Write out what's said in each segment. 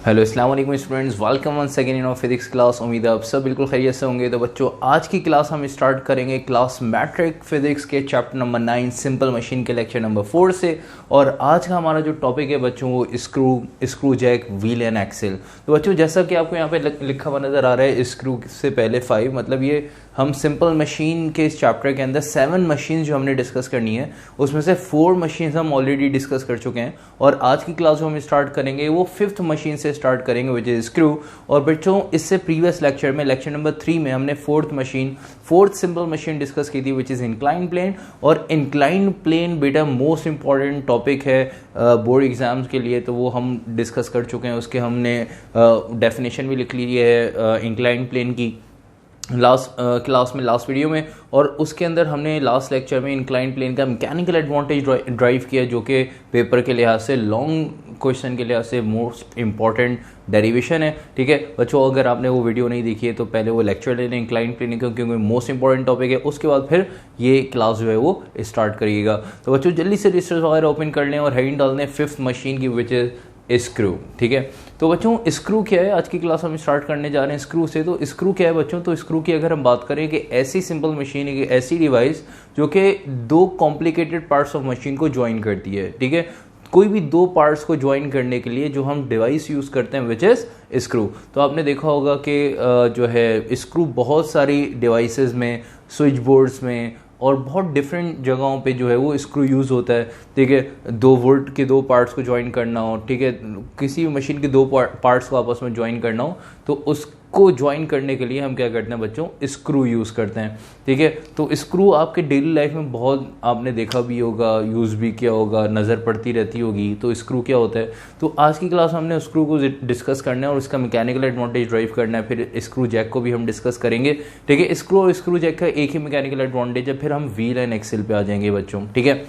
Hello अस्सलाम वालेकुम students, welcome one second in physics class. उम्मीद है आप सब बिल्कुल खैरियत से होंगे। तो बच्चों, आज की क्लास हम स्टार्ट करेंगे क्लास मैट्रिक फिजिक्स के चैप्टर नंबर 9 सिंपल मशीन के लेक्चर नंबर 4 से। और आज का हमारा जो टॉपिक है बच्चों वो screw jack wheel and axle. तो बच्चों, जैसा कि आपको यहाँ पे लिखा हुआ नज़र आ रहा है, स्क्रू से पहले 5, मतलब ये हम सिंपल मशीन के इस चैप्टर के अंदर 7 मशीन जो हमने डिस्कस करनी है उसमें से 4 मशीन हम ऑलरेडी डिस्कस कर चुके हैं। और आज की क्लास जो हम स्टार्ट करेंगे वो 5th मशीन से स्टार्ट करेंगे, विच इज स्क्रू। और बच्चों, इससे प्रीवियस लेक्चर में लेक्चर नंबर 3 में हमने 4th सिंपल मशीन डिस्कस की थी, विच इज इंक्लाइन प्लेन। और इंक्लाइन प्लेन बेटा मोस्ट इंपॉर्टेंट टॉपिक है बोर्ड एग्जाम्स के लिए, तो वो हम डिस्कस कर चुके हैं। उसके हमने डेफिनेशन भी लिख ली है इंक्लाइन प्लेन की लास्ट क्लास में, लास्ट वीडियो में। और उसके अंदर हमने लास्ट लेक्चर में इंक्लाइन प्लेन का मैकेनिकल एडवांटेज ड्राइव किया, जो कि पेपर के लिहाज से, लॉन्ग क्वेश्चन के लिहाज से मोस्ट इंपॉर्टेंट डेरिवेशन है। ठीक है बच्चों, अगर आपने वो वीडियो नहीं देखी है तो पहले वो लेक्चर ले लें इंक्लाइन प्लेन का, क्योंकि मोस्ट इंपॉर्टेंट टॉपिक है। उसके बाद फिर ये क्लास जो है वो स्टार्ट करिएगा। तो बच्चों, जल्दी से रजिस्टर्स वगैरह ओपन कर लें और हेडिंग डाल दें 5th मशीन की, विच इज स्क्रू। ठीक है, तो बच्चों स्क्रू क्या है, आज की क्लास हम स्टार्ट करने जा रहे हैं स्क्रू से। तो स्क्रू क्या है बच्चों, तो स्क्रू की अगर हम बात करें कि ऐसी सिंपल मशीन है, ऐसी डिवाइस जो कि 2 कॉम्प्लिकेटेड पार्ट्स ऑफ मशीन को ज्वाइन करती है। ठीक है, कोई भी 2 पार्ट्स को ज्वाइन करने के लिए जो हम डिवाइस यूज करते हैं विच इज स्क्रू। तो आपने देखा होगा कि जो है स्क्रू बहुत सारी डिवाइसेस में, स्विच बोर्ड्स में और बहुत डिफरेंट जगहों पे जो है वो स्क्रू यूज़ होता है। ठीक है, 2 वोल्ट के 2 पार्ट्स को ज्वाइन करना हो, ठीक है, किसी भी मशीन के 2 पार्ट्स को आपस में ज्वाइन करना हो, तो उसको ज्वाइन करने के लिए हम क्या करते हैं बच्चों, स्क्रू यूज़ करते हैं। ठीक है, तो स्क्रू आपके डेली लाइफ में बहुत आपने देखा भी होगा, यूज़ भी किया होगा, नज़र पड़ती रहती होगी। तो स्क्रू क्या होता है, तो आज की क्लास हमने स्क्रू को डिस्कस करना है और उसका मैकेनिकल एडवांटेज ड्राइव करना है। फिर स्क्रू जैक को भी हम डिस्कस करेंगे। ठीक है, स्क्रू और स्क्रू जैक का एक ही मैकेनिकल एडवांटेज है। फिर हम व्हील एंड एक्सेल पे आ जाएंगे बच्चों। ठीक है,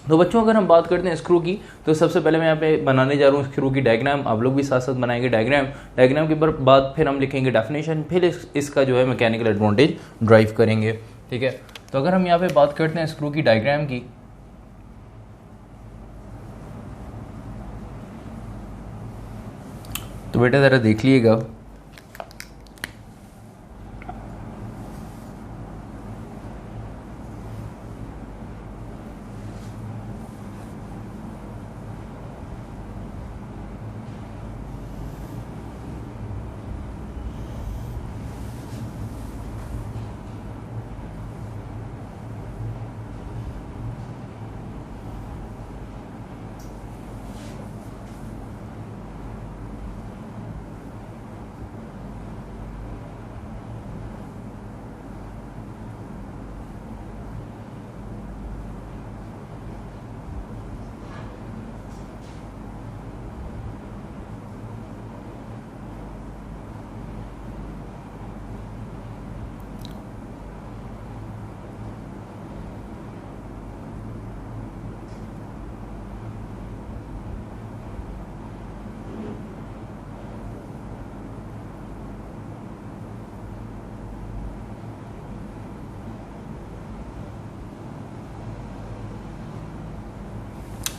तो बच्चों अगर हम बात करते हैं स्क्रू की, तो सबसे पहले मैं यहाँ पे बनाने जा रहा हूँ स्क्रू की डायग्राम। आप लोग भी साथ साथ बनाएंगे डायग्राम के बाद फिर हम लिखेंगे डेफिनेशन, फिर इसका जो है मैकेनिकल एडवांटेज ड्राइव करेंगे। ठीक है, तो अगर हम यहाँ पे बात करते हैं स्क्रू की डायग्राम की, तो बेटा ज़रा देख लीजिएगा।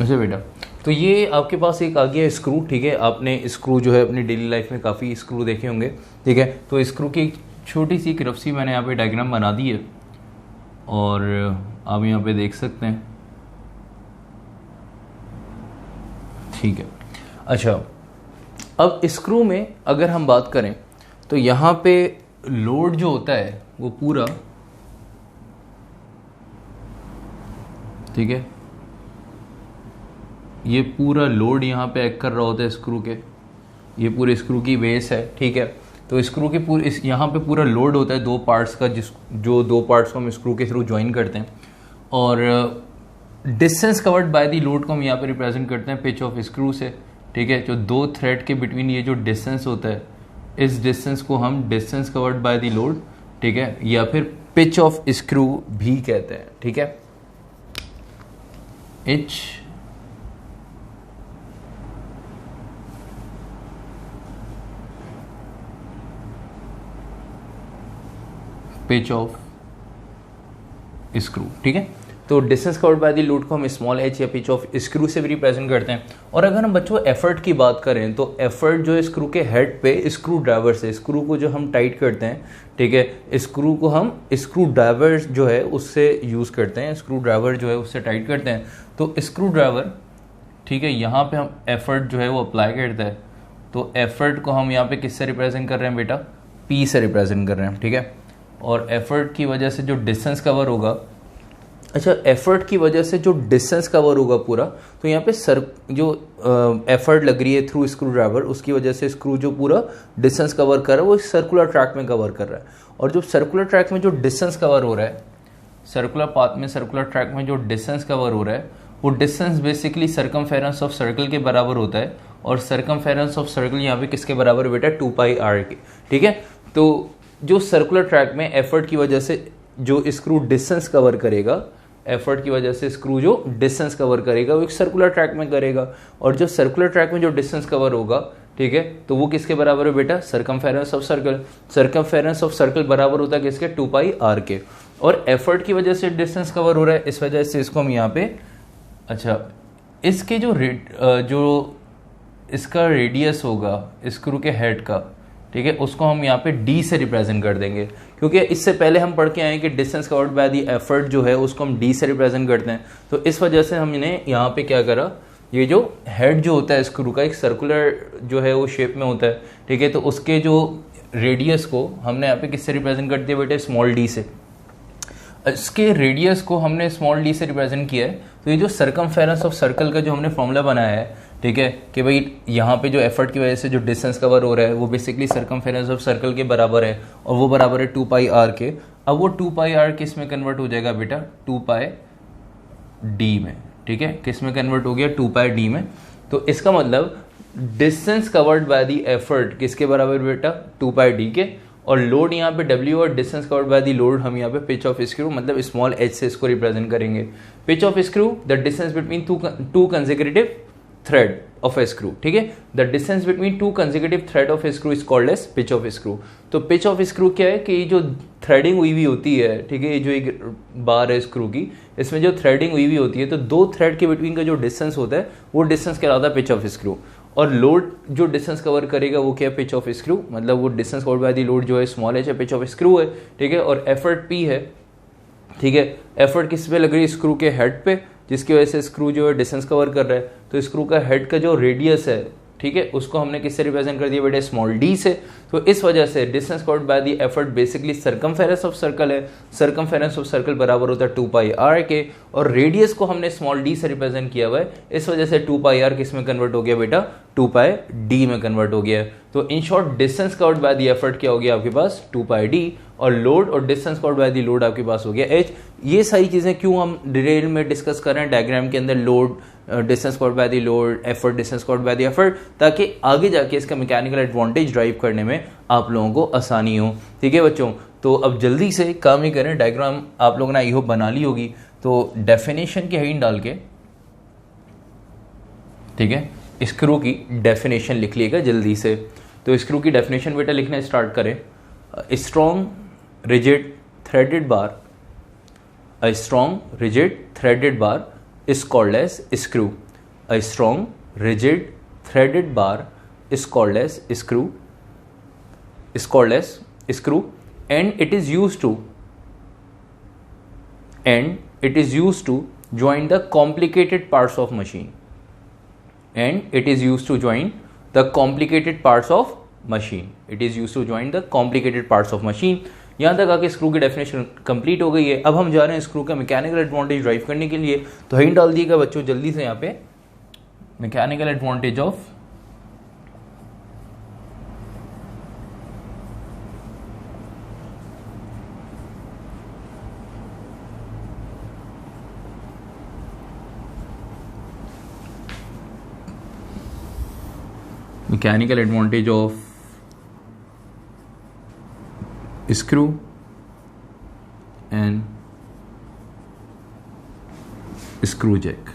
अच्छा बेटा, तो ये आपके पास एक आ गया स्क्रू। ठीक है, आपने स्क्रू जो है अपनी डेली लाइफ में काफ़ी स्क्रू देखे होंगे। ठीक है, तो स्क्रू की एक छोटी सी रफ सी मैंने यहाँ पे डायग्राम बना दी है और आप यहाँ पे देख सकते हैं। ठीक है, अच्छा, अब स्क्रू में अगर हम बात करें तो यहाँ पे लोड जो होता है वो पूरा, ठीक है, ये पूरा लोड यहाँ पे एक्ट कर रहा होता है स्क्रू के। ये पूरे स्क्रू की बेस है। ठीक है, तो स्क्रू के पूरे यहाँ पे पूरा लोड होता है 2 पार्ट्स का, जो 2 पार्ट्स को हम स्क्रू के थ्रू ज्वाइन करते हैं। और distance covered by the load को हम यहाँ पे रिप्रेजेंट करते हैं पिच ऑफ स्क्रू से। ठीक है, जो 2 थ्रेड के बिटवीन ये जो डिस्टेंस होता है, इस डिस्टेंस को हम distance covered by the load, ठीक है, या फिर पिच ऑफ स्क्रू भी कहते हैं। ठीक है, पिच ऑफ स्क्रू। ठीक है, तो distance covered by the load को हम स्मॉल एच या पिच ऑफ स्क्रू से भी रिप्रेजेंट करते हैं। और अगर हम बच्चों एफर्ट की बात करें तो एफर्ट जो है स्क्रू के हेड पे स्क्रू ड्राइवर से, स्क्रू को जो हम टाइट करते हैं, ठीक है, स्क्रू को हम स्क्रू ड्राइवर जो है उससे यूज़ करते हैं, स्क्रू ड्राइवर जो है उससे टाइट करते हैं। तो स्क्रू ड्राइवर, ठीक है, यहाँ पे हम एफर्ट जो है वो अप्लाई करता है। तो एफर्ट को हम यहाँ पे किससे रिप्रेजेंट कर रहे हैं बेटा? पी से रिप्रेजेंट कर रहे हैं, ठीक है। और एफर्ट की वजह से जो डिस्टेंस कवर होगा, अच्छा, एफर्ट की वजह से जो डिस्टेंस कवर होगा पूरा, तो यहाँ पे जो एफर्ट लग रही है थ्रू स्क्रू ड्राइवर, उसकी वजह से स्क्रू जो पूरा डिस्टेंस कवर कर रहा है वो सर्कुलर ट्रैक में कवर कर रहा है। और जो सर्कुलर ट्रैक में जो डिस्टेंस कवर हो रहा है, सर्कुलर पाथ में, सर्कुलर ट्रैक में जो डिस्टेंस कवर हो रहा है, वो distance basically circumference of circle के बराबर होता है। और सरकमफेरेंस ऑफ सर्कल यहाँ पे किसके बराबर बेटा? 2πr के, ठीक है। तो जो सर्कुलर ट्रैक में एफर्ट की वजह से जो स्क्रू डिस्टेंस कवर करेगा, एफर्ट की वजह से स्क्रू जो डिस्टेंस कवर करेगा वो एक सर्कुलर ट्रैक में करेगा। और जो सर्कुलर ट्रैक में जो डिस्टेंस कवर होगा, ठीक है, तो वो किसके बराबर है बेटा? Circumference of circle. Circumference of circle बराबर होता है किसके? 2πr के। और एफर्ट की वजह से डिस्टेंस कवर हो रहा है, इस वजह से इसको हम यहाँ पे, अच्छा, इसके जो इसका रेडियस होगा स्क्रू के हेड का, ठीक है, उसको हम यहाँ पे डी से रिप्रेजेंट कर देंगे, क्योंकि इससे पहले हम पढ़ के आए कि distance covered by the effort जो है उसको हम डी से रिप्रेजेंट करते हैं। तो इस वजह से हमने यहाँ पे क्या करा, ये जो हेड जो होता है स्क्रू का एक सर्कुलर जो है वो शेप में होता है, ठीक है, तो उसके जो रेडियस को हमने यहाँ पे किससे रिप्रेजेंट कर दिया बेटे? स्मॉल डी से। इसके रेडियस को हमने स्मॉल डी से रिप्रेजेंट किया है। तो ये जो सरकमफेरेंस ऑफ सर्कल का जो हमने फॉर्मूला बनाया है, ठीक है, कि भाई यहाँ पे जो एफर्ट की वजह से जो डिस्टेंस कवर हो रहा है वो बेसिकली सरकमफेरेंस ऑफ सर्कल के बराबर है, और वो बराबर है 2πr के। अब वो 2πr किस में कन्वर्ट हो जाएगा बेटा? 2πd में, ठीक है, किस में कन्वर्ट हो गया? 2πd में। तो इसका मतलब distance covered by the effort किसके बराबर बेटा? 2πd के। और लोड यहाँ पे W और distance covered by the load हम यहाँ पे पिच ऑफ स्क्रू मतलब स्मॉल h से इसको रिप्रेजेंट करेंगे। Pitch of screw the distance between two consecutive thread of a screw, ठीक है, the distance between two consecutive thread of a screw is called as pitch of screw. तो pitch of screw क्या है कि जो threading हुई होती है, ठीक है, ये जो एक बार है स्क्रू की, इसमें जो थ्रेडिंग हुई होती है, तो दो थ्रेड के बिटवीन का जो डिस्टेंस होता है वो डिस्टेंस कहलाता है पिच ऑफ स्क्रू। और लोड जो डिस्टेंस कवर करेगा वो क्या है? पिच ऑफ स्क्रू, मतलब वो distance covered by the load जो है स्मॉल एच है, पिच ऑफ स्क्रू है, ठीक है। और एफर्ट पी है, ठीक है, एफर्ट किस पे लग रही है? स्क्रू के हेड पे, जिसकी वजह से स्क्रू जो है डिस्टेंस कवर कर रहा है। तो स्क्रू का हेड का जो रेडियस है, ठीक है, उसको हमने किससे रिप्रेजेंट कर दिया बेटे? स्मॉल डी से। तो इस वजह से distance covered by the effort basically circumference of circle है, सरकमफेरेंस ऑफ सर्कल बराबर होता है 2πr के, और रेडियस को हमने स्मॉल डी से रिप्रेजेंट किया हुआ है, इस वजह से 2πr किस में कन्वर्ट हो गया बेटा? 2πd में कन्वर्ट हो गया। तो in short distance covered by the effort क्या हो गया आपके पास? 2πd, और लोड और distance covered by the load आपके पास हो गया h। ये सारी चीजें क्यों हम डिटेल में डिस्कस कर रहे हैं डायग्राम के अंदर? Load distance covered by the load, effort distance covered by the effort, ताकि आगे जाके इसका मैकेनिकल एडवांटेज ड्राइव करने में आप लोगों को आसानी हो, ठीक है बच्चों। तो अब जल्दी से काम ही करें, डायग्राम आप लोगों ने आई होप बना ली होगी। तो डेफिनेशन की हेडिंग डाल के, ठीक है, स्क्रू की डेफिनेशन लिख लिएगा जल्दी से। तो स्क्रू की डेफिनेशन बेटा लिखना स्टार्ट करें। Strong rigid threaded bar, a strong rigid threaded bar is called as screw. A strong rigid threaded bar is called as screw, and it is used to join the complicated parts of machine. यहाँ तक आके screw की definition complete हो गई है। अब हम जा रहे हैं स्क्रू का मैकेनिकल एडवांटेज ड्राइव करने के लिए। तो हिंट डाल दिएगा बच्चों जल्दी से यहाँ पे, mechanical advantage of screw and screw jack।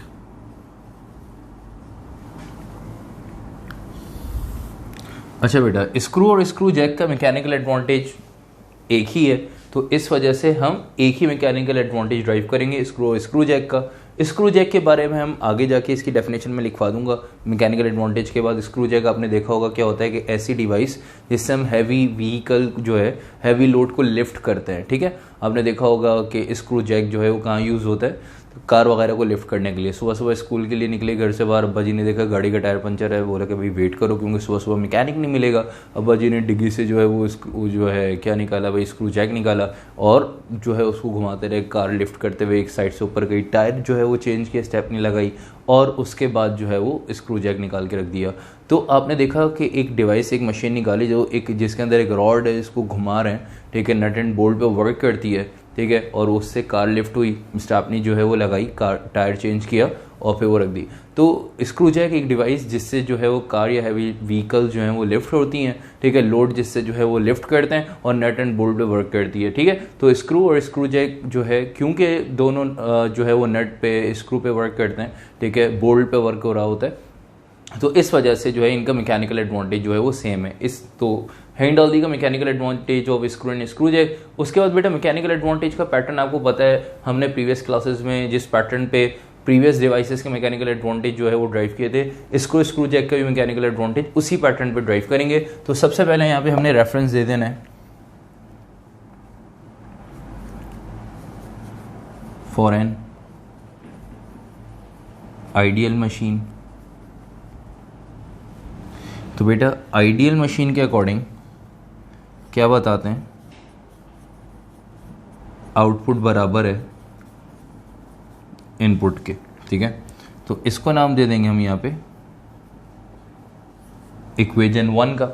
अच्छा बेटा, स्क्रू और स्क्रू जैक का मैकेनिकल एडवांटेज एक ही है, तो इस वजह से हम एक ही मैकेनिकल एडवांटेज ड्राइव करेंगे, स्क्रू जैक का। स्क्रू जैक के बारे में हम आगे जाके इसकी डेफिनेशन में लिखवा दूंगा। मैकेनिकल एडवांटेज के बाद स्क्रू जैक आपने देखा होगा क्या होता है कि ऐसी डिवाइस जिससे हम हैवी व्हीकल जो है हैवी लोड को लिफ्ट करते हैं, ठीक है। आपने देखा होगा कि स्क्रू जैक जो है वो कहाँ यूज़ होता है, तो कार वगैरह को लिफ्ट करने के लिए। सुबह सुबह स्कूल के लिए निकले घर से बाहर, अब्बा जी ने देखा गाड़ी का टायर पंचर है, बोला कि भाई वेट करो क्योंकि सुबह सुबह मैकेनिक नहीं मिलेगा। अब्बा जी ने डिग्गी से जो है वो जो है क्या निकाला भाई, स्क्रू जैक निकाला और जो है उसको घुमाते रहे, कार लिफ्ट करते हुए एक साइड से ऊपर गई, टायर जो है वो चेंज किया, स्टेपनी लगाई और उसके बाद जो है वो स्क्रू जैक निकाल के रख दिया। तो आपने देखा कि एक डिवाइस, एक मशीन निकाली जो एक जिसके अंदर एक रॉड है, इसको घुमा रहे हैं, ठीक है, नट एंड बोल्ट पे वर्क करती है, ठीक है, और उससे कार लिफ्ट हुई, स्टेपनी जो है वो लगाई, कार टायर चेंज किया और फिर वो रख दी। तो स्क्रू जैक एक डिवाइस जिससे जो है वो कार या हैवी व्हीकल जो है वो लिफ्ट होती हैं, ठीक है, लोड जिससे जो है वो लिफ्ट करते हैं और नट एंड बोल्ट पे वर्क करती है, ठीक है। तो स्क्रू और स्क्रू जैक जो है क्योंकि दोनों जो है वो नट पे स्क्रू पे वर्क करते हैं, ठीक है, बोल्ट पे वर्क हो रहा होता है, तो इस वजह से जो है इनका मैकेनिकल एडवांटेज जो है वो सेम है। इस तो हैंड ऑल दी का mechanical advantage of screw and screw jack. उसके बाद बेटा मैकेनिकल एडवांटेज का पैटर्न आपको पता है, हमने प्रीवियस क्लासेस में जिस पैटर्न पे प्रीवियस डिवाइसेस के मैकेनिकल एडवांटेज जो है वो ड्राइव किए थे, स्क्रू जैक का भी मैकेनिकल एडवांटेज उसी पैटर्न पे ड्राइव करेंगे। तो सबसे पहले यहाँ पे हमने रेफरेंस दे देना है फॉर एन आइडियल मशीन। तो बेटा आइडियल मशीन के अकॉर्डिंग क्या बताते हैं, आउटपुट बराबर है इनपुट के, ठीक है। तो इसको नाम दे देंगे हम यहाँ पे इक्वेशन 1 का।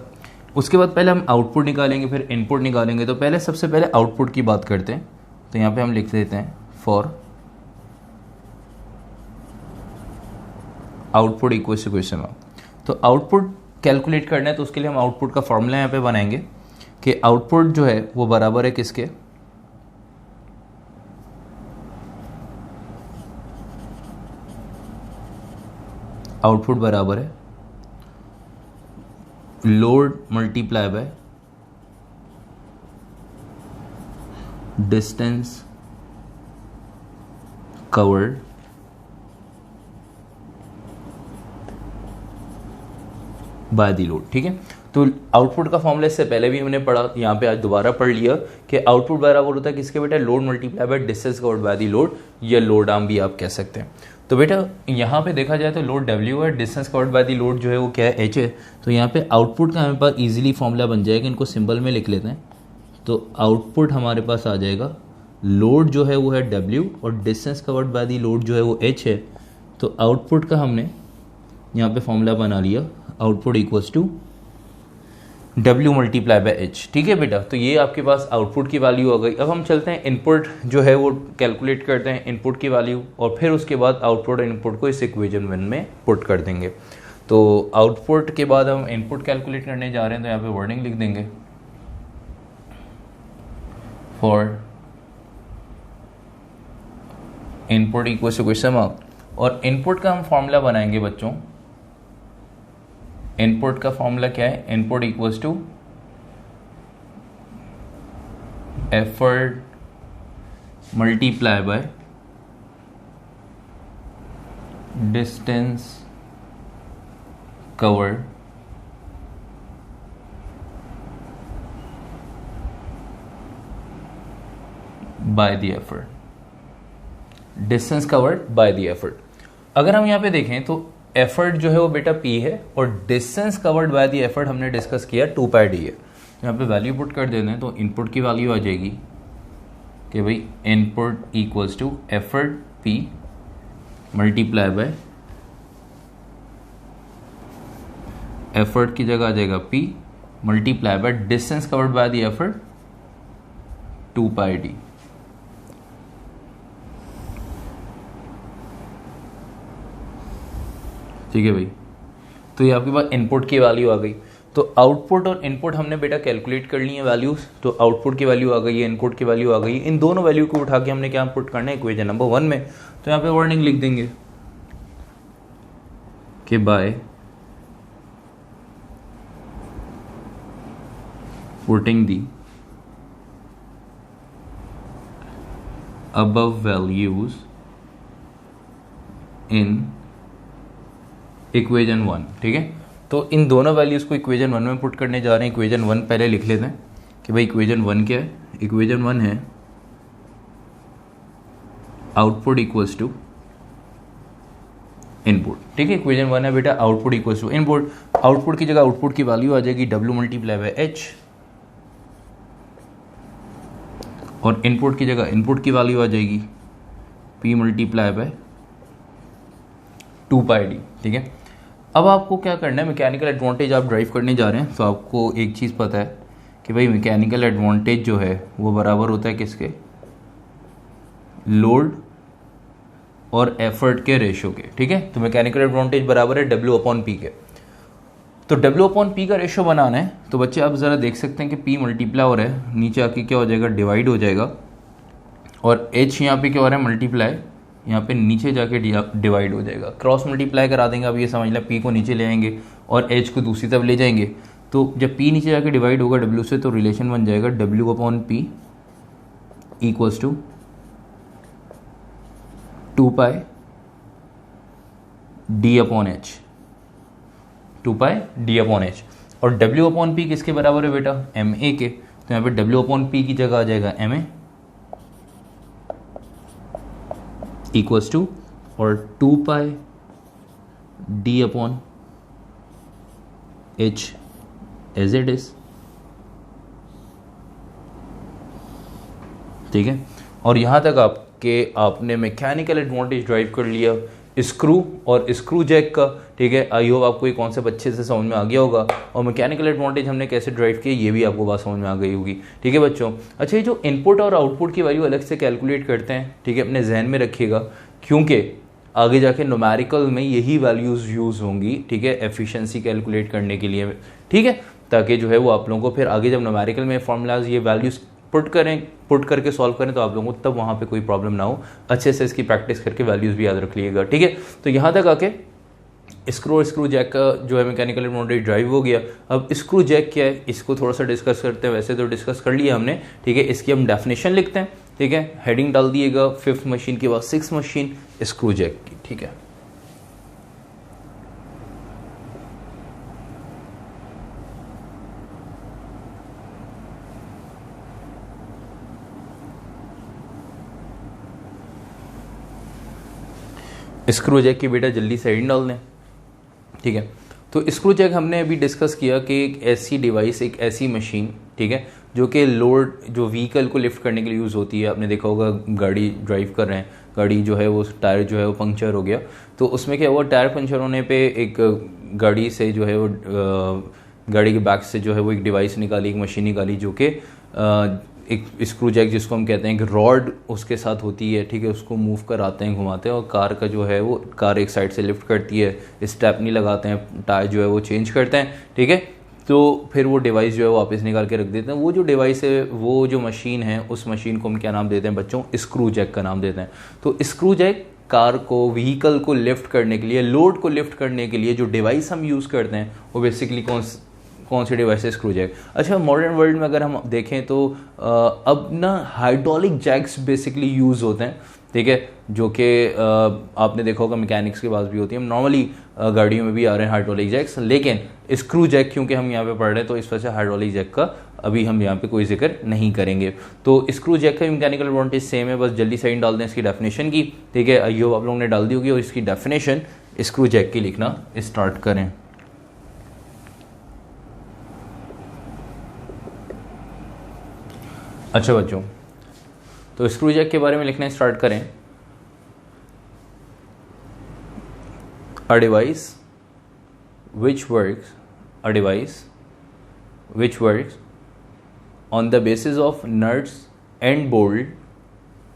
उसके बाद पहले हम आउटपुट निकालेंगे, फिर इनपुट निकालेंगे। तो पहले सबसे पहले आउटपुट की बात करते हैं। तो यहाँ पे हम लिख देते हैं for output equals to question mark. तो आउटपुट कैलकुलेट करना है तो उसके लिए हम आउटपुट का फॉर्मूला यहाँ पे बनाएंगे कि आउटपुट जो है वो बराबर है किसके, आउटपुट बराबर है load multiply by distance covered by the load, ठीक है। तो आउटपुट का फॉर्मूला इससे पहले भी हमने पढ़ा, यहाँ पे आज दोबारा पढ़ लिया कि आउटपुट बराबर होता है किसके बेटा, load multiply by distance covered by the load, या लोड आर्म भी आप कह सकते हैं। तो बेटा यहाँ पे देखा जाए तो लोड W है, distance covered by the load जो है वो क्या है, H है। तो यहाँ पे आउटपुट का हमारे पास इजीली फॉर्मूला बन जाएगा, इनको सिंबल में लिख लेते हैं। तो आउटपुट हमारे पास आ जाएगा, लोड जो है वो है W और distance covered by the load जो है वो H है। तो आउटपुट का हमने यहाँ पे फॉर्मूला बना लिया, output equals to W multiply by H, ठीक है बेटा। तो ये आपके पास आउटपुट की वैल्यू हो गई। अब हम चलते हैं इनपुट जो है वो कैलकुलेट करते हैं, इनपुट की वैल्यू, और फिर उसके बाद आउटपुट और इनपुट को इस इक्वेशन 1 में पुट कर देंगे। तो आउटपुट के बाद हम इनपुट कैलकुलेट करने जा रहे हैं, तो यहाँ पे वर्डिंग लिख देंगे for input equal to question mark. और इनपुट का हम फॉर्मूला बनाएंगे बच्चों, इनपुट का फॉर्मूला क्या है, input equals to effort multiply by distance covered by the effort, distance covered by the effort. अगर हम यहाँ पे देखें तो एफर्ट जो है वो बेटा P है और distance covered by the effort हमने डिस्कस किया 2πd है। तो यहाँ पे वैल्यू पुट कर देते हैं, तो इनपुट की वैल्यू आ जाएगी कि भाई input equals to effort P multiply by effort की जगह आ जाएगा P multiply by distance covered by the effort 2πd। ठीक है भाई, तो ये आपके पास इनपुट की वैल्यू आ गई। तो आउटपुट और इनपुट हमने बेटा कैलकुलेट कर ली है वैल्यूज। तो आउटपुट की वैल्यू आ गई है, इनपुट की वैल्यू आ गई है, इन दोनों वैल्यू को उठा के हमने क्या पुट करना है इक्वेशन नंबर 1 में। तो यहाँ पे वर्डिंग लिख देंगे कि by putting the above values in equation 1, ठीक है। तो इन दोनों वैल्यूज़ को इक्वेजन 1 में पुट करने जा रहे हैं। इक्वेजन 1 पहले लिख लेते हैं कि भाई इक्वेजन 1 क्या है। इक्वेजन 1 है आउटपुट इक्वल्स टू इनपुट, ठीक है। इक्वेजन 1 है बेटा output equals to input. Output की जगह आउटपुट की वैल्यू आ जाएगी W मल्टीप्लाई बाय H, और इनपुट की जगह इनपुट की वैल्यू आ जाएगी P मल्टीप्लाई बाय 2πD, ठीक है। अब आपको क्या करना है, मैकेनिकल एडवांटेज आप ड्राइव करने जा रहे हैं, तो आपको एक चीज़ पता है कि भाई मैकेनिकल एडवांटेज जो है वो बराबर होता है किसके, लोड और एफर्ट के रेशो के, ठीक है। तो मैकेनिकल एडवांटेज बराबर है W/P के। तो W/P का रेशो बनाना है, तो बच्चे आप ज़रा देख सकते हैं कि P मल्टीप्लाई हो रहा है, नीचे आके क्या हो जाएगा, डिवाइड हो जाएगा, और H यहाँ पे क्या हो रहा है, मल्टीप्लाई, यहाँ पे नीचे जाके डिवाइड हो जाएगा। क्रॉस मल्टीप्लाई करा देंगे, अब ये समझ लें P को नीचे ले आएंगे और H को दूसरी तरफ ले जाएंगे, तो जब P नीचे जाके डिवाइड होगा W से, तो रिलेशन बन जाएगा W/P equals to 2πD/H, 2πD/H। और W/P किसके बराबर है बेटा, MA के, तो यहाँ पे W/P की जगह आ जाएगा MA इक्वल्स टू और 2πD/H एज इट इज, ठीक है। और यहाँ तक आपने मैकेनिकल एडवांटेज ड्राइव कर लिया स्क्रू और स्क्रू जैक का, ठीक है। आई होप आपको ये कॉन्सेप्ट अच्छे से समझ में आ गया होगा, और मैकेनिकल एडवांटेज हमने कैसे ड्राइव किया ये भी आपको बात समझ में आ गई होगी, ठीक है बच्चों। अच्छा, ये जो इनपुट और आउटपुट की वैल्यू अलग से कैलकुलेट करते हैं, ठीक है, अपने जहन में रखिएगा, क्योंकि आगे जाके न्यूमेरिकल में यही वैल्यूज़ यूज़ होंगी, ठीक है, एफिशिएंसी कैलकुलेट करने के लिए, ठीक है, ताकि जो है वो आप लोगों को फिर आगे जब न्यूमेरिकल में फार्मूलाज ये वैल्यूज़ पुट करके सॉल्व करें तो आप लोगों को तब वहाँ पे कोई प्रॉब्लम ना हो। अच्छे से इसकी प्रैक्टिस करके वैल्यूज़ भी याद रख लीजिएगा, ठीक है। तो यहाँ तक आके स्क्रू जैक का जो है मैकेनिकल एडवांटेज ड्राइव हो गया। अब स्क्रू जैक क्या है, इसको थोड़ा सा डिस्कस करते हैं। वैसे तो डिस्कस कर लिया हमने, ठीक है। इसकी हम डेफिनेशन लिखते हैं, ठीक है। हेडिंग डाल दिएगा 5th मशीन के बाद 6th मशीन स्क्रू जैक की, ठीक है। स्क्रू जैक की बेटा जल्दी से हेडिंग डाल दें, ठीक है। तो स्क्रू जैक हमने अभी डिस्कस किया कि एक ऐसी डिवाइस, एक ऐसी मशीन, ठीक है, जो कि लोड, जो व्हीकल को लिफ्ट करने के लिए यूज़ होती है। आपने देखा होगा गाड़ी ड्राइव कर रहे हैं, गाड़ी जो है वो टायर जो है वो पंक्चर हो गया, तो उसमें क्या हुआ, टायर पंक्चर होने पे एक गाड़ी से जो है वो गाड़ी के बैक से जो है वो एक डिवाइस निकाली, एक मशीन निकाली, जो कि एक स्क्रू जैक जिसको हम कहते हैं कि रॉड उसके साथ होती है, ठीक है। उसको मूव कराते हैं, घुमाते हैं, और कार का जो है वो कार एक साइड से लिफ्ट करती है, स्टेपनी लगाते हैं, टायर जो है वो चेंज करते हैं, ठीक है। तो फिर वो डिवाइस जो है वो वापस निकाल के रख देते हैं। वो जो डिवाइस है, वो जो मशीन है, उस मशीन को हम क्या नाम देते हैं बच्चों, स्क्रू जैक का नाम देते हैं। तो स्क्रू जैक कार को, व्हीकल को लिफ्ट करने के लिए, लोड को लिफ्ट करने के लिए जो डिवाइस हम यूज़ करते हैं वो बेसिकली कौन सी डिवाइस है, स्क्रू जैक। अच्छा, मॉडर्न वर्ल्ड में अगर हम देखें तो अब ना हाइड्रोलिक जैक्स बेसिकली यूज़ होते हैं, ठीक है, जो कि आपने देखा होगा मैकेनिक्स के पास भी होती है। नॉर्मली गाड़ियों में भी आ रहे हैं हाइड्रोलिक जैक्स, लेकिन स्क्रू जैक क्योंकि हम यहाँ पे पढ़ रहे हैं तो इस वजह से हाइड्रोलिक जैक का अभी हम यहाँ पे कोई जिक्र नहीं करेंगे। तो स्क्रू जैक का मैकेनिकल एडवांटेज सेम है, बस जल्दी से इन डाल दें इसकी डेफिनेशन की, ठीक है। आइयो आप लोगों ने डाल दी होगी, और इसकी डेफिनेशन स्क्रू जैक की लिखना स्टार्ट करें। अच्छा बच्चों, तो स्क्रू जैक के बारे में लिखना स्टार्ट करें। A device which works on the basis of nuts and bolt,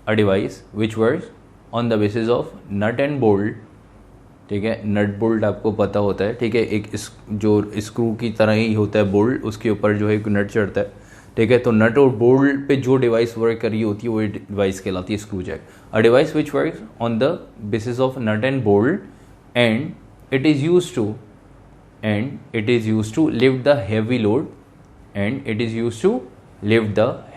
a device which works on the basis of nut and bolt, ठीक है। नट बोल्ट आपको पता होता है, ठीक है, एक जो स्क्रू की तरह ही होता है बोल्ट, उसके ऊपर जो है एक नट चढ़ता है, ठीक है। तो नट और बोल्ट पे जो डिवाइस वर्क कर रही होती है वो डिवाइस कहलाती है screw jack. A device which works on the basis of nut and bolt and it is used to lift the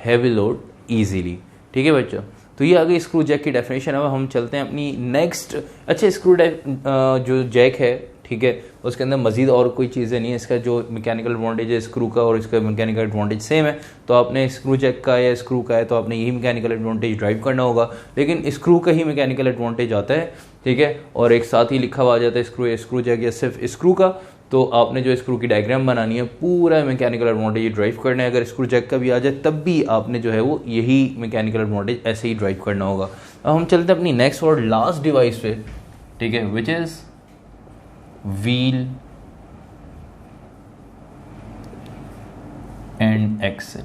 heavy load easily, ठीक है बच्चों। तो ये आ गई स्क्रू जैक की डेफिनेशन। अब हम चलते हैं अपनी नेक्स्ट। अच्छा, स्क्रू जो जैक है, ठीक है, उसके अंदर मजीद और कोई चीज़ें नहीं है। इसका जो मैकेनिकल एडवांटेज है स्क्रू का और इसका मैकेनिकल एडवांटेज सेम है। तो आपने स्क्रू जैक का या स्क्रू का है तो आपने यही मैकेनिकल एडवांटेज ड्राइव करना होगा, लेकिन स्क्रू का ही मैकेनिकल एडवांटेज आता है, ठीक है, और एक साथ ही लिखा हुआ आ जाता है स्क्रू जैक या सिर्फ स्क्रू का। तो आपने जो स्क्रू की डायग्राम बनानी है पूरा मैकेनिकल एडवांटेज ड्राइव करना है। अगर स्क्रू जैक का भी आ जाए तब भी आपने जो है वो यही मैकेनिकल एडवांटेज ऐसे ही ड्राइव करना होगा। अब हम चलते हैं अपनी नेक्स्ट और लास्ट डिवाइस पे, ठीक है, which is wheel and axle.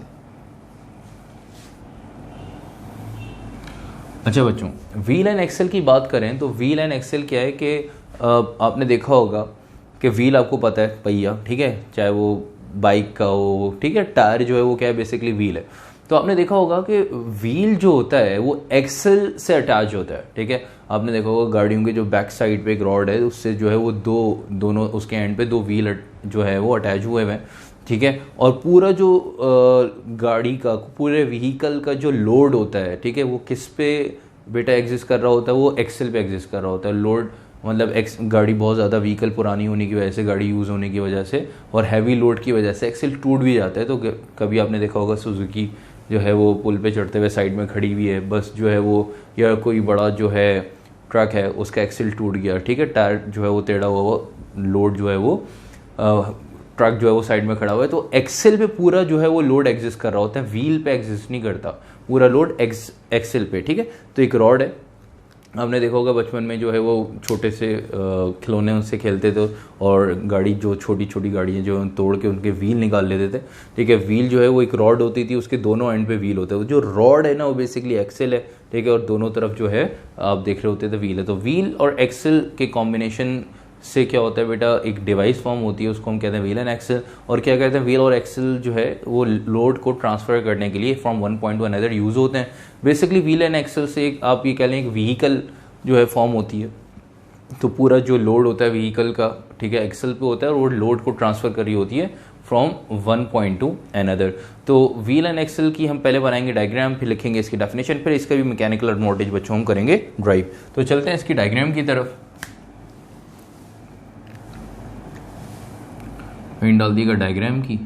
अच्छा बच्चों, व्हील एंड एक्सेल की बात करें तो व्हील एंड एक्सेल क्या है कि आपने देखा होगा कि व्हील आपको पता है पहिया, ठीक है, चाहे वो बाइक का हो, ठीक है, टायर जो है वो क्या है, बेसिकली व्हील है। तो आपने देखा होगा कि व्हील जो होता है वो एक्सेल से अटैच होता है, ठीक है। आपने देखा होगा गाड़ियों के जो बैक साइड पे एक रॉड है उससे जो है वो दोनों उसके एंड पे दो व्हील जो है वो अटैच हुए हुए हैं, ठीक है। और पूरा जो गाड़ी का पूरे व्हीकल का जो लोड होता है, ठीक है, वो किस पे बेटा एग्जिस्ट कर रहा होता है, वो एक्सेल पे एग्जिस्ट कर रहा होता है। लोड मतलब गाड़ी बहुत ज़्यादा व्हीकल पुरानी होने की वजह से, गाड़ी यूज़ होने की वजह से और हैवी लोड की वजह से एक्सेल टूट भी जाता है। तो कभी आपने देखा होगा सुजुकी जो है वो पुल पे चढ़ते हुए साइड में खड़ी हुई है, बस जो है वो, या कोई बड़ा जो है ट्रक है उसका एक्सेल टूट गया, ठीक है, टायर जो है वो टेढ़ा हुआ, वो लोड जो है वो ट्रक जो है वो साइड में खड़ा हुआ है। तो एक्सेल पे पूरा जो है वो लोड एग्जिस्ट कर रहा होता है, व्हील पे एग्जिस्ट नहीं करता, पूरा लोड एक्सेल पे, ठीक है। तो एक रॉड है, आपने देखा होगा बचपन में जो है वो छोटे से खिलौने उनसे खेलते थे और गाड़ी जो छोटी छोटी गाड़ियाँ जो तोड़ के उनके व्हील निकाल लेते थे, ठीक है। व्हील जो है वो एक रॉड होती थी, उसके दोनों एंड पे व्हील होता है। जो रॉड है ना वो बेसिकली एक्सेल है, ठीक है, और दोनों तरफ जो है आप देख रहे होते थे व्हील है। तो व्हील और एक्सेल के कॉम्बिनेशन से क्या होता है बेटा, एक डिवाइस फॉर्म होती है, उसको हम कहते हैं व्हील एंड एक्सेल। और क्या कहते हैं, व्हील और एक्सेल जो है वो लोड को ट्रांसफर करने के लिए from one point two another use होते हैं। बेसिकली व्हील एंड एक्सेल से एक आप ये कह लें एक व्हीकल जो है फॉर्म होती है। तो पूरा जो लोड होता है व्हीकल का, ठीक है, एक्सेल पे होता है और वो लोड को ट्रांसफर कर रही होती है from one point two another. तो व्हील एंड एक्सेल की हम पहले बनाएंगे डायग्राम, फिर लिखेंगे इसकी डेफिनेशन, फिर इसका भी मैकेनिकल एडवांटेज बच्चों हम करेंगे ड्राइव। तो चलते हैं इसकी डायग्राम की तरफ। पिन डाल दिएगा डायग्राम की।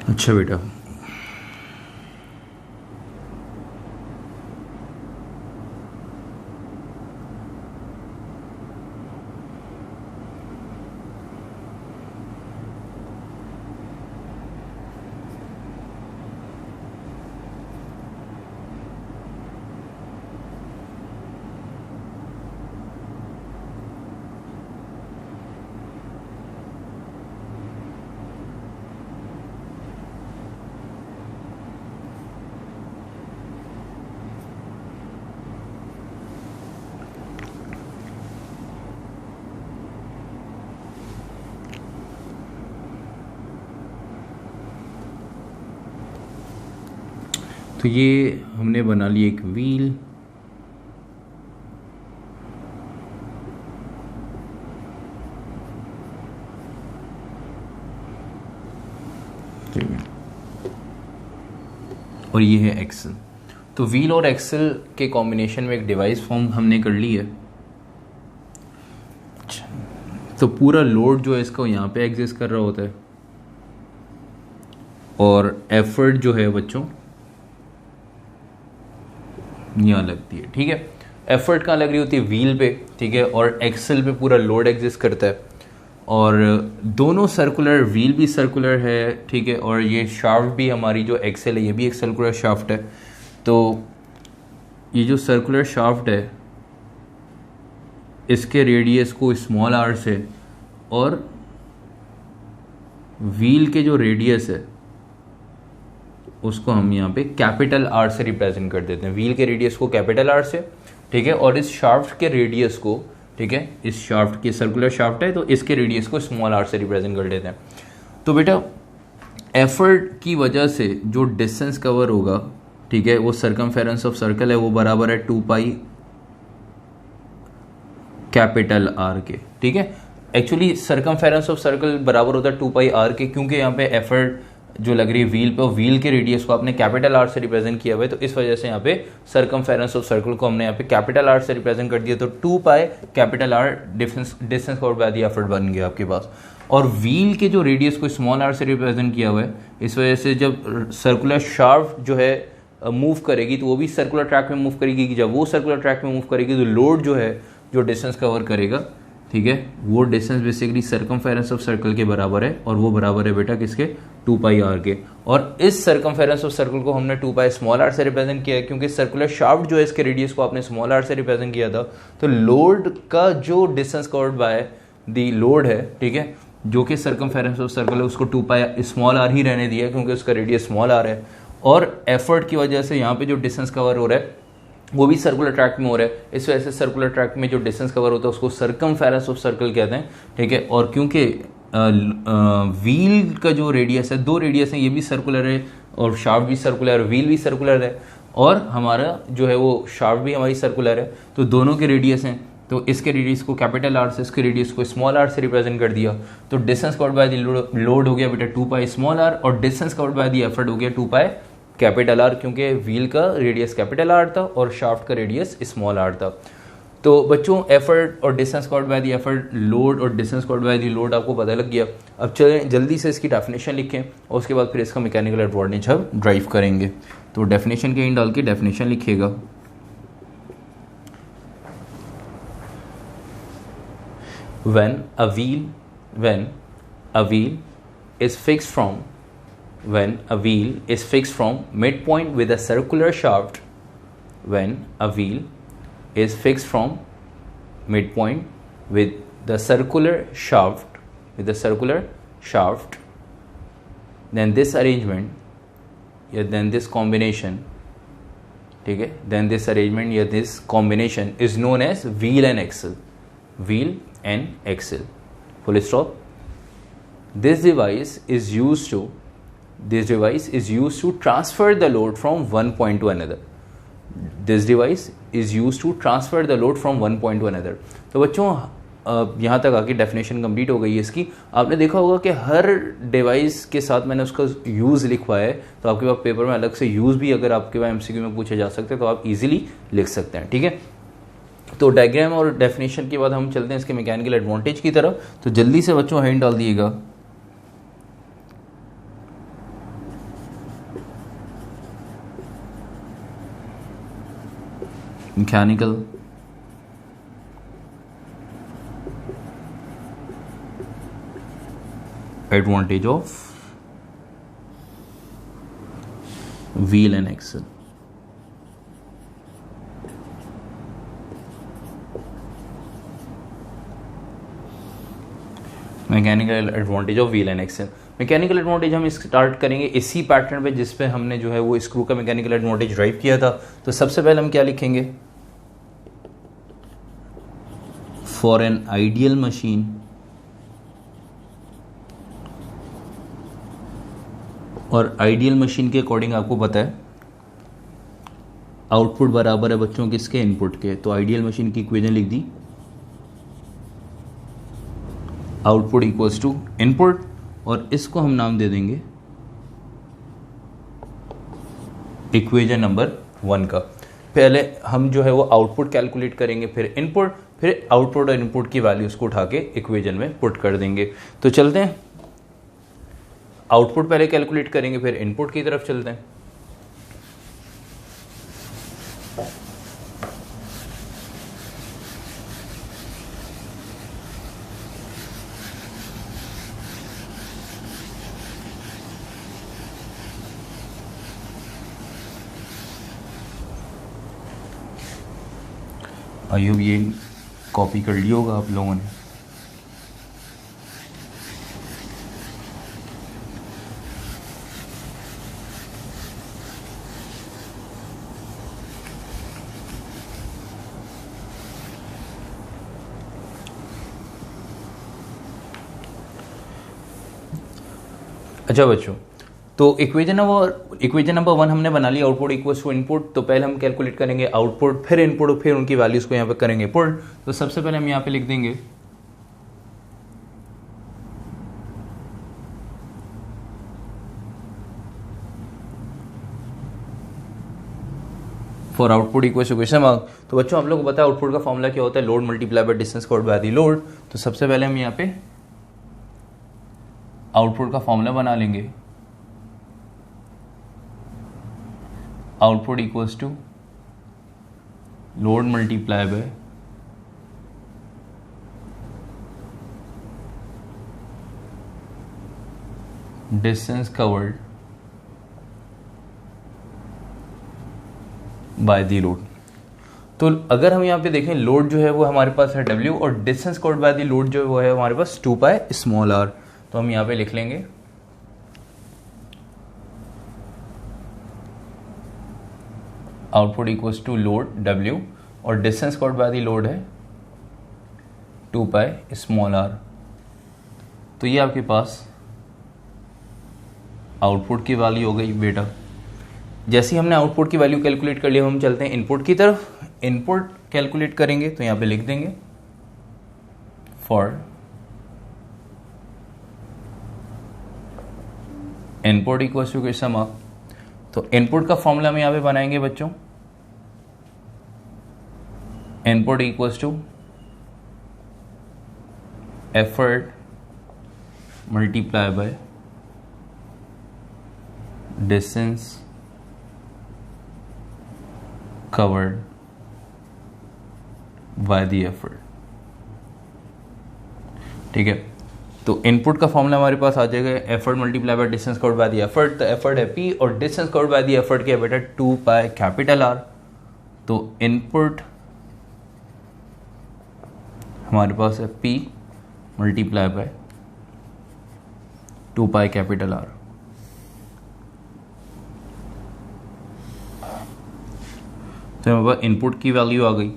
अच्छा बेटा, तो ये हमने बना ली एक व्हील, और ये है एक्सेल। तो व्हील और एक्सेल के कॉम्बिनेशन में एक डिवाइस फॉर्म हमने कर ली है। तो पूरा लोड जो है इसका यहाँ पे एग्जिस्ट कर रहा होता है और एफर्ट जो है बच्चों यहाँ लगती है, ठीक है। एफर्ट कहाँ लग रही होती है, व्हील पे, ठीक है, और एक्सेल पे पूरा लोड एग्जिस्ट करता है और दोनों सर्कुलर, व्हील भी सर्कुलर है, ठीक है, और ये शाफ्ट भी हमारी जो एक्सेल है ये भी एक सर्कुलर शाफ्ट है। तो ये जो सर्कुलर शाफ्ट है इसके रेडियस को स्मॉल आर से और व्हील के जो रेडियस है उसको हम यहाँ पे कैपिटल आर से रिप्रेजेंट कर देते हैं। व्हील के रेडियस को कैपिटल आर से, ठीक है, और इस शाफ्ट के रेडियस को, ठीक है, इस शाफ्ट की सर्कुलर शाफ्ट है तो इसके रेडियस को स्मॉल आर से रिप्रेजेंट कर देते हैं। तो बेटा एफर्ट की वजह से जो डिस्टेंस कवर होगा, ठीक है, वो सर्कमफेरेंस ऑफ सर्कल है, वो बराबर है 2 पाई कैपिटल आर के, ठीक है। एक्चुअली सर्कमफेरेंस ऑफ सर्कल बराबर होता है 2 पाई आर के, क्योंकि यहाँ पे एफर्ट जो लग रही है व्हील पे, और व्हील के रेडियस को आपने कैपिटल आर से रिप्रेजेंट किया हुआ है, तो इस वजह से यहाँ पे सर्कमफेरेंस ऑफ सर्कल को हमने यहाँ पे कैपिटल आर से रिप्रेजेंट कर दिया, तो 2 pi capital R distance covered by the effort बन गया आपके पास। और व्हील के जो रेडियस को स्मॉल आर से रिप्रेजेंट किया हुआ है, इस वजह से जब सर्कुलर शाफ्ट जो है मूव करेगी तो वो भी सर्कुलर ट्रैक में मूव करेगी, कि जब वो सर्कुलर ट्रैक में मूव करेगी तो लोड जो है जो डिस्टेंस कवर करेगा, ठीक है, वो distance basically circumference of circle के बराबर है, और वो बराबर है बेटा किसके, 2 पाई आर के। और इस सर्कमफेरेंस ऑफ सर्कल को हमने 2 पाई स्मॉल आर से रिप्रेजेंट किया है, क्योंकि सर्कुलर शाफ्ट जो है इसके रेडियस को आपने स्मॉल आर से रिप्रेजेंट किया था, तो लोड का जो distance covered by the load है, ठीक है, जो कि सर्कमफेरेंस ऑफ सर्कल है, उसको 2 पाई स्मॉल आर ही रहने दिया क्योंकि उसका रेडियस स्मॉल आर है। और एफर्ट की वजह से यहाँ पे जो डिस्टेंस कवर हो रहा है वो भी सर्कुलर ट्रैक में हो रहा है, इस वजह से सर्कुलर ट्रैक में जो डिस्टेंस कवर होता है उसको सर्कमफेरेंस ऑफ सर्कल कहते हैं, ठीक है। और क्योंकि व्हील का जो रेडियस है, 2 रेडियस है, ये भी सर्कुलर है और शाफ्ट भी सर्कुलर है और व्हील भी सर्कुलर है, और हमारा जो है वो शाफ्ट भी हमारी सर्कुलर है, तो दोनों के रेडियस हैं, तो इसके रेडियस को कैपिटल आर से, इसके रेडियस को स्मॉल आर से रिप्रेजेंट कर दिया, तो distance covered by the load हो गया बेटा 2 पाई स्मॉल आर, और distance covered by the effort हो गया 2 पाई कैपिटल आर, क्योंकि व्हील का रेडियस कैपिटल आर था और शाफ्ट का रेडियस स्मॉल आर था। तो बच्चों एफर्ट और distance covered by the effort, load और distance covered by the load आपको पता लग गया। अब चलें जल्दी से इसकी डेफिनेशन लिखें और उसके बाद फिर इसका मैकेनिकल एडवांटेज हम ड्राइव करेंगे। तो डेफिनेशन के इन डाल के डेफिनेशन लिखिएगा। when a wheel is fixed from midpoint with a circular shaft, when a wheel is fixed from midpoint with the circular shaft, then this arrangement then this combination, ठीक है, then this arrangement या this combination is known as wheel and axle, full stop. This device is used to transfer the load from one point to another. तो बच्चों यहाँ तक आके definition complete हो गई है इसकी। आपने देखा होगा कि हर डिवाइस के साथ मैंने उसका यूज़ लिखवाया है, तो आपके पास पेपर में अलग से यूज़ भी अगर आपके पास एमसीक्यू में पूछे जा सकते हैं तो आप इजीली लिख सकते हैं, ठीक है। तो डायग्राम और डेफिनेशन के बाद हम चलते हैं इसके मैकेनिकल एडवांटेज की तरफ। तो जल्दी से बच्चों हैंड डाल दिएगा। Mechanical advantage of wheel and axle. Mechanical advantage of wheel and axle. Mechanical advantage हम स्टार्ट करेंगे इसी पैटर्न पे जिस पे हमने जो है वो स्क्रू का मैकेनिकल एडवांटेज ड्राइव किया था। तो सबसे पहले हम क्या लिखेंगे, फॉर एन आइडियल मशीन और आइडियल मशीन के अकॉर्डिंग आपको पता है आउटपुट बराबर है बच्चों किसके, इनपुट के। तो आइडियल मशीन की इक्वेशन लिख दी, आउटपुट इक्वल्स टू इनपुट, और इसको हम नाम दे देंगे इक्वेशन नंबर 1 का। पहले हम जो है वो आउटपुट कैलकुलेट करेंगे, फिर इनपुट, फिर आउटपुट और इनपुट की वैल्यूज को उठा के इक्वेशन में पुट कर देंगे। तो चलते हैं, आउटपुट पहले कैलकुलेट करेंगे फिर इनपुट की तरफ चलते हैं। आई होप ये कॉपी कर लिया होगा आप लोगों ने। अच्छा बच्चों, तो इक्वेशन नंबर 1 हमने बना लिया, आउटपुट इक्वल्स टू इनपुट। तो पहले हम कैलकुलेट करेंगे आउटपुट, फिर इनपुट, फिर उनकी वैल्यूज को यहाँ पे करेंगे पुट। तो सबसे पहले हम यहाँ पे लिख देंगे for output equals to question mark. तो बच्चों आप लोग को पता है आउटपुट का फॉर्मूला क्या होता है, load multiply by distance covered by the load. तो सबसे पहले हम यहाँ पे आउटपुट का फॉर्मूला बना लेंगे, output equals to load multiply by distance covered by the load. तो अगर हम यहाँ पे देखें, लोड जो है वो हमारे पास है W और distance covered by the load जो है वो है हमारे पास 2 पाई स्मॉल r। तो हम यहाँ पे लिख लेंगे output equals to load W और distance covered by the load है 2 पाई स्मॉल r। तो ये आपके पास आउटपुट की वैल्यू हो गई बेटा। जैसे ही हमने आउटपुट की वैल्यू कैलकुलेट कर लिया, हम चलते हैं इनपुट की तरफ। इनपुट कैलकुलेट करेंगे तो यहां पे लिख देंगे for input equals to question mark. तो इनपुट का फॉर्मूला हम यहां पे बनाएंगे बच्चों, input equals to effort multiply by distance covered by the effort। ठीक है, तो इनपुट का फॉर्मूला हमारे पास आ जाएगा effort multiply by distance covered by the effort. तो एफर्ट है P और distance covered by the effort क्या है बेटा 2 पाई कैपिटल R। तो इनपुट हमारे पास है P multiply bye 2 pi capital R। तो हमारे पास इनपुट की वैल्यू आ गई।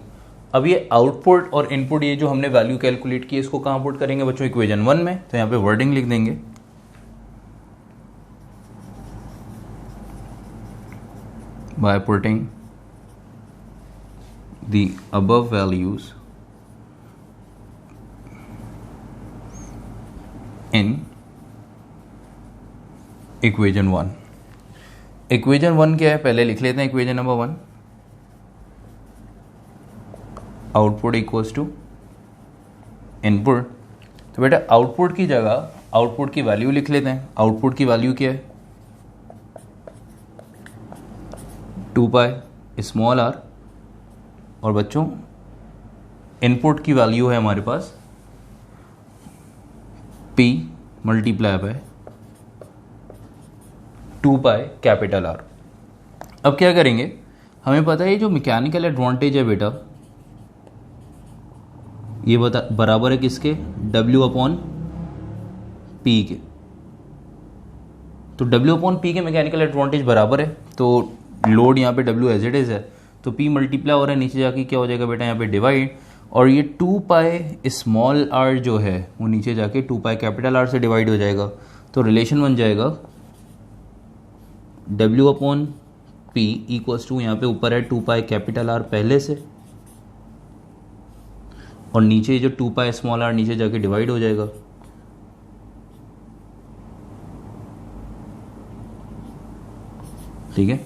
अब ये आउटपुट और इनपुट, ये जो हमने वैल्यू कैलकुलेट की, इसको कहां पुट करेंगे बच्चों, इक्वेशन 1 में। तो यहां पे वर्डिंग लिख देंगे by putting the above values in equation 1। Equation 1 क्या है पहले लिख लेते हैं, equation number 1 output equals to input. तो बेटा आउटपुट की जगह आउटपुट की वैल्यू लिख लेते हैं। आउटपुट की वैल्यू क्या है 2 पाई स्मॉल r, और बच्चों इनपुट की वैल्यू है हमारे पास P multiply bye 2 pi capital R। अब क्या करेंगे, हमें पता है जो मैकेनिकल एडवांटेज है बेटा, ये बराबर है किसके, W अपॉन P के। तो W अपॉन P के मैकेनिकल एडवांटेज बराबर है। तो लोड यहाँ पे W एज इट इज है, तो P मल्टीप्लाई हो रहा है, नीचे जाके क्या हो जाएगा बेटा यहाँ पे डिवाइड, और ये 2 पाई स्मॉल r जो है वो नीचे जाके 2 पाई कैपिटल R से डिवाइड हो जाएगा। तो रिलेशन बन जाएगा W upon P equals to, यहाँ पे ऊपर है 2 पाई कैपिटल R पहले से, और नीचे जो 2 पाई स्मॉल r नीचे जाके डिवाइड हो जाएगा। ठीक है,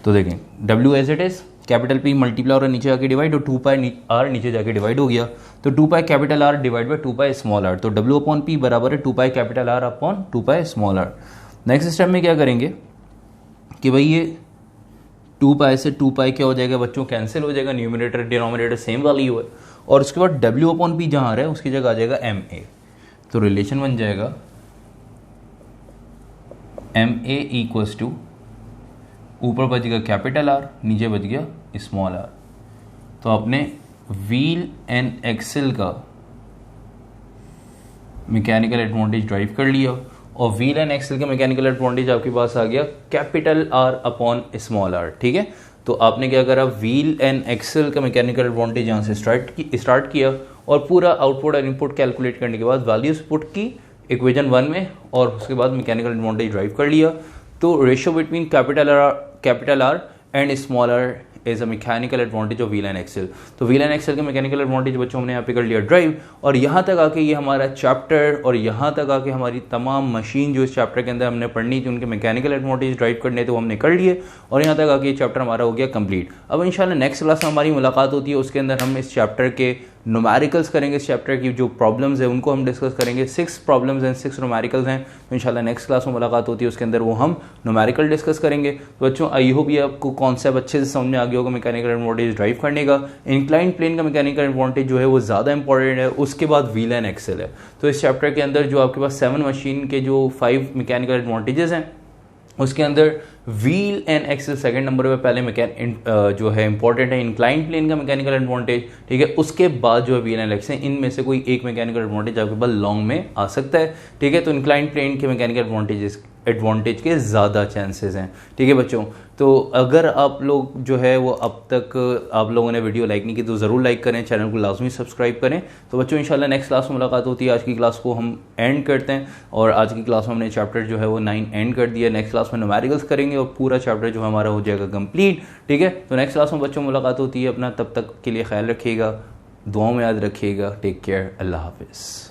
तो देखें W as it is, capital P multiply और नीचे जाके डिवाइड, और 2 पाई r नीचे जाके डिवाइड हो गया। तो 2 pi capital R divide by 2 pi small r। तो W अपॉन P बराबर है 2 pi capital R upon 2 pi small r। Next step में क्या करेंगे कि भाई ये 2 पाई से 2 पाई क्या हो जाएगा बच्चों, कैंसिल हो जाएगा, न्यूमरेटर डिनोमिनेटर सेम वैल्यू है, और उसके बाद W अपॉन P जहाँ आ रहा है उसकी जगह आ जाएगा MA। तो रिलेशन बन जाएगा MA इक्वल्स टू, ऊपर बच गया कैपिटल R, नीचे बच गया स्मॉल r। तो आपने व्हील एंड एक्सेल का मैकेनिकल एडवांटेज ड्राइव कर लिया, और व्हील एंड एक्सेल का मैकेनिकल एडवांटेज आपके पास आ गया capital R upon small r. ठीक है, तो आपने क्या करा, व्हील एंड एक्सेल का मैकेनिकल एडवांटेज यहाँ से स्टार्ट किया और पूरा आउटपुट और इनपुट कैलकुलेट करने के बाद वैल्यूज पुट की इक्वेशन 1 में, और उसके बाद मैकेनिकल एडवांटेज ड्राइव कर लिया। तो ratio between capital R and small r is a mechanical advantage of wheel and axle. तो व्हील एंड एक्सेल के मैकेनिकल एडवांटेज बच्चों हमने यहाँ पे कर लिया ड्राइव, और यहाँ तक आके ये हमारा चैप्टर और यहाँ तक आके हमारी तमाम मशीन जो इस चैप्टर के अंदर हमने पढ़नी थी उनके मैकेनिकल एडवांटेज ड्राइव करने थे वो हमने कर लिए, और यहाँ तक आके ये चैप्टर हमारा हो गया कंप्लीट। अब इंशाल्लाह नेक्स्ट क्लास में हमारी मुलाकात होती है, उसके अंदर हम इस चैप्टर के न्यूमेरिकल्स करेंगे, इस चैप्टर की जो प्रॉब्लम्स है उनको हम डिस्कस करेंगे। 6 प्रॉब्लम्स हैं, 6 न्यूमेरिकल्स हैं, तो इंशाल्लाह नेक्स्ट क्लास में मुलाकात होती है, उसके अंदर वो हम न्यूमेरिकल डिस्कस करेंगे। तो बच्चों आई होप ये आपको कॉन्सेप्ट अच्छे से समझ में आ गया होगा मैकेनिकल एडवांटेज ड्राइव करने का। इंक्लाइंड प्लेन का मैकेनिकल एडवांटेज जो है वो ज़्यादा इंपॉर्टेंट है, उसके बाद व्हील एंड एक्सेल है। तो इस चैप्टर के अंदर जो आपके पास 7 मशीन के जो 5 मैकेनिकल एडवांटेजेस हैं उसके अंदर wheel and axle second number पे, पहले जो है इंपॉर्टेंट है इंक्लाइन प्लेन का मैकेनिकल एडवांटेज। ठीक है, उसके बाद जो है व्हील एंड एक्सेल, इनमें से कोई एक मैकेनिकल एडवांटेज आपके पास लॉन्ग में आ सकता है। ठीक है, तो इंक्लाइन प्लेन के मैकेनिकल एडवांटेज के ज़्यादा चांसेस हैं। ठीक है बच्चों, तो अगर आप लोग जो है वो अब तक आप लोगों ने वीडियो लाइक नहीं की तो ज़रूर लाइक करें, चैनल को लाजमी सब्सक्राइब करें। तो बच्चों इंशाल्लाह नेक्स्ट क्लास में मुलाकात होती है। आज की क्लास को हम एंड करते हैं, और आज की क्लास में हमने चैप्टर जो है वो 9 एंड कर दिया। नेक्स्ट क्लास में न्यूमेरिकल्स करेंगे और पूरा चैप्टर जो हमारा हो जाएगा कंप्लीट। ठीक है, तो नेक्स्ट क्लास में बच्चों मुलाकात होती है। अपना तब तक के लिए ख्याल रखिएगा, दुआओं में याद रखिएगा। टेक केयर, अल्लाह हाफिज़।